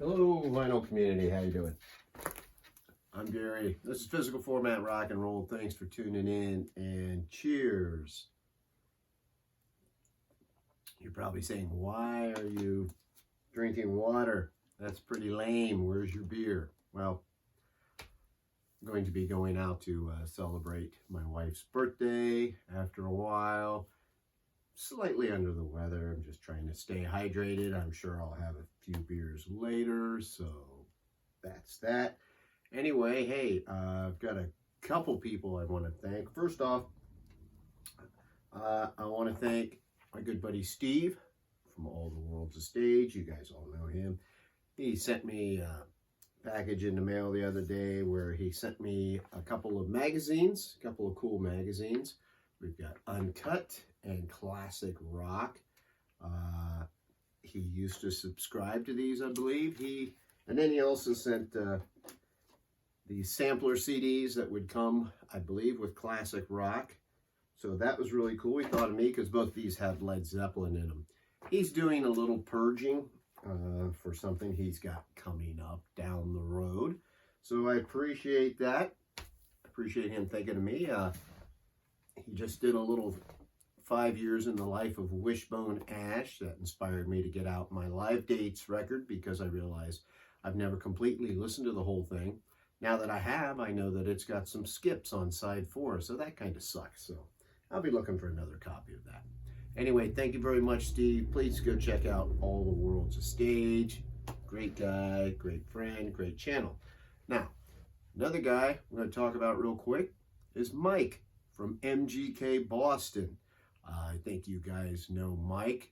Hello, vinyl community. How you doing? I'm Gary. This is Physical Format Rock and Roll. Thanks for tuning in and cheers. You're probably saying, why are you drinking water? That's pretty lame. Where's your beer? Well, I'm going to be going out to celebrate my wife's birthday after a while. Slightly under the weather. I'm just trying to stay hydrated. I'm sure I'll have a few beers later, so that's that. Anyway, hey, I've got a couple people I want to thank. First off, I want to thank my good buddy Steve from All the World's a Stage. You guys all know him. He sent me a package in the mail the other day where he sent me a couple of magazines, a couple of cool magazines. We've got Uncut and Classic Rock. He used to subscribe to these, I believe. And then he also sent these sampler CDs that would come, I believe, with Classic Rock. So that was really cool. He thought of me because both these have Led Zeppelin in them. He's doing a little purging for something he's got coming up down the road. So I appreciate that. I appreciate him thinking of me. He just did a little 5 years in the life of Wishbone Ash that inspired me to get out my live dates record because I realized I've never completely listened to the whole thing. Now that I have, I know that it's got some skips on side 4, so that kind of sucks. So I'll be looking for another copy of that. Anyway, thank you very much, Steve. Please go check out All the World's a Stage. Great guy, great friend, great channel. Now, another guy I'm going to talk about real quick is Mike from MGK Boston. I think you guys know Mike.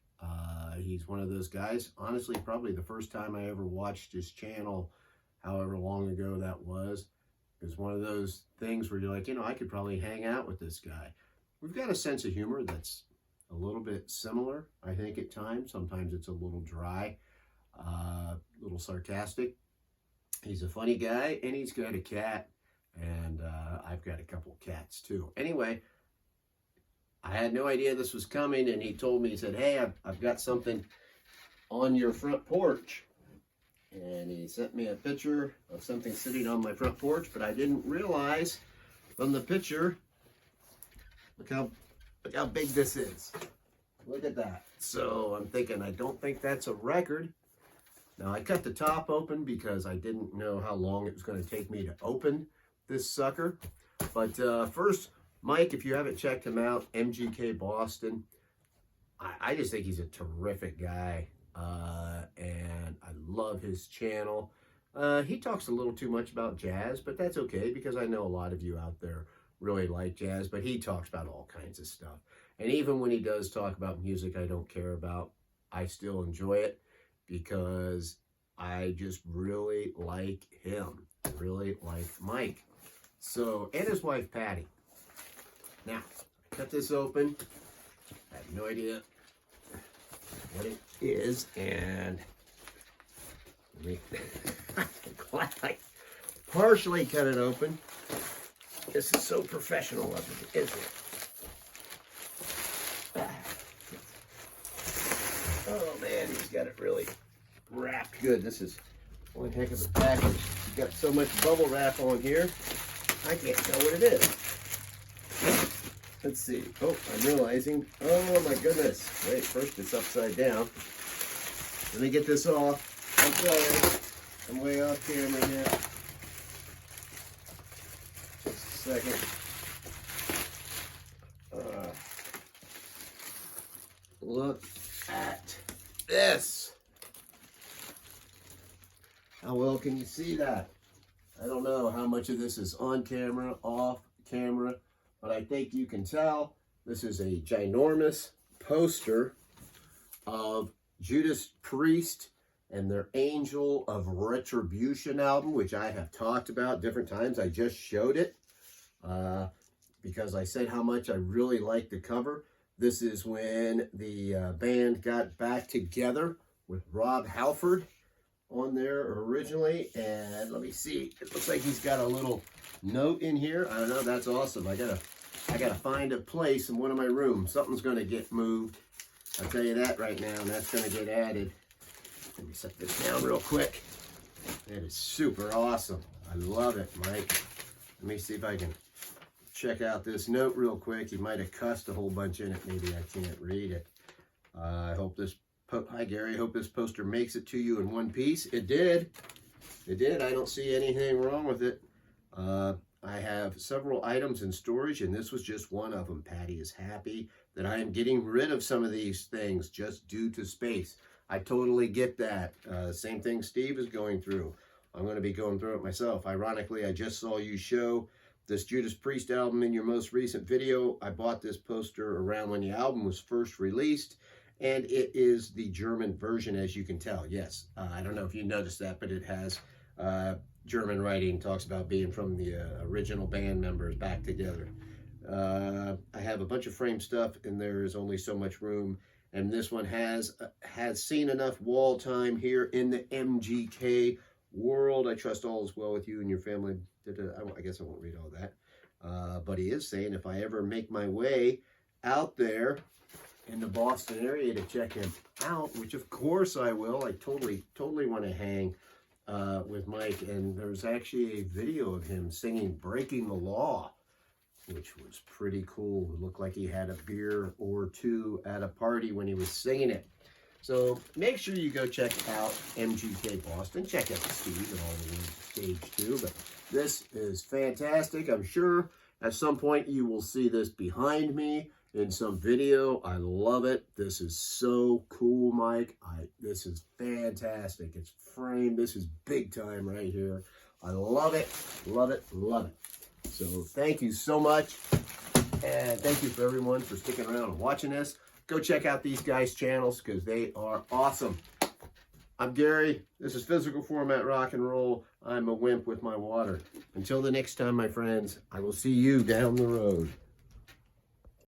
He's one of those guys. Honestly, probably the first time I ever watched his channel, however long ago that was, is one of those things where you're like, I could probably hang out with this guy. We've got a sense of humor that's a little bit similar, I think, at times. Sometimes it's a little dry, a little sarcastic. He's a funny guy, and he's got a cat, and I've got a couple cats too. Anyway, I had no idea this was coming, and he told me, he said, hey, I've got something on your front porch. And he sent me a picture of something sitting on my front porch, but I didn't realize from the picture, look how big this is. Look at that. So I'm thinking, I don't think that's a record. Now, I cut the top open because I didn't know how long it was going to take me to open this sucker. But first, Mike, if you haven't checked him out, MGK Boston, I just think he's a terrific guy, and I love his channel. He talks a little too much about jazz, but that's okay because I know a lot of you out there really like jazz, but he talks about all kinds of stuff. And even when he does talk about music I don't care about, I still enjoy it because I just really like him, really like Mike. So, and his wife, Patty. Now, cut this open. I have no idea what it is, and glad I partially cut it open. This is so professional of me, isn't it? Oh man, he's got it really wrapped good. This is one heck of a package. He's got so much bubble wrap on here, I can't tell what it is. Let's see. Oh, I'm realizing. Oh my goodness. Wait, first it's upside down. Let me get this off. I'm sorry. I'm way off camera here. Just a second. Look at this. How well can you see that? I don't know how much of this is on camera, off camera, but I think you can tell this is a ginormous poster of Judas Priest and their Angel of Retribution album, which I have talked about different times. I just showed it because I said how much I really like the cover. This is when the band got back together with Rob Halford on there originally. And let me see, it looks like he's got a little note in here. I don't know, that's awesome. I gotta find a place in one of my rooms. Something's gonna get moved. I'll tell you that right now, and that's gonna get added Let me set this down real quick. That is super awesome. I love it, Mike. Let me see if I can check out this note real quick. You might have cussed a whole bunch in it. Maybe I can't read it. I hope this, hi Gary, I hope this poster makes it to you in one piece. It did. It did. I don't see anything wrong with it. I have several items in storage, and this was just one of them. Patty is happy that I am getting rid of some of these things just due to space. I totally get that. Same thing Steve is going through. I'm going to be going through it myself. Ironically, I just saw you show this Judas Priest album in your most recent video. I bought this poster around when the album was first released, and it is the German version, as you can tell. Yes, I don't know if you noticed that, but it has German writing, talks about being from the original band members back together. I have a bunch of frame stuff, and there is only so much room. And this one has seen enough wall time here in the MGK world. I trust all is well with you and your family. I guess I won't read all that. But he is saying if I ever make my way out there in the Boston area to check him out, which of course I will. I totally want to hang with Mike. And there's actually a video of him singing Breaking the Law, which was pretty cool. It looked like he had a beer or two at a party when he was singing it. So make sure you go check out MGK Boston. Check out Steve and all the way to stage 2. But this is fantastic. I'm sure at some point you will see this behind me in some video. I love it. This is so cool, Mike. This is fantastic. It's framed. This is big time right here. I love it, love it, love it. So thank you so much. And thank you for everyone for sticking around and watching this. Go check out these guys' channels because they are awesome. I'm Gary. This is Physical Format Rock and Roll. I'm a wimp with my water. Until the next time, my friends, I will see you down the road.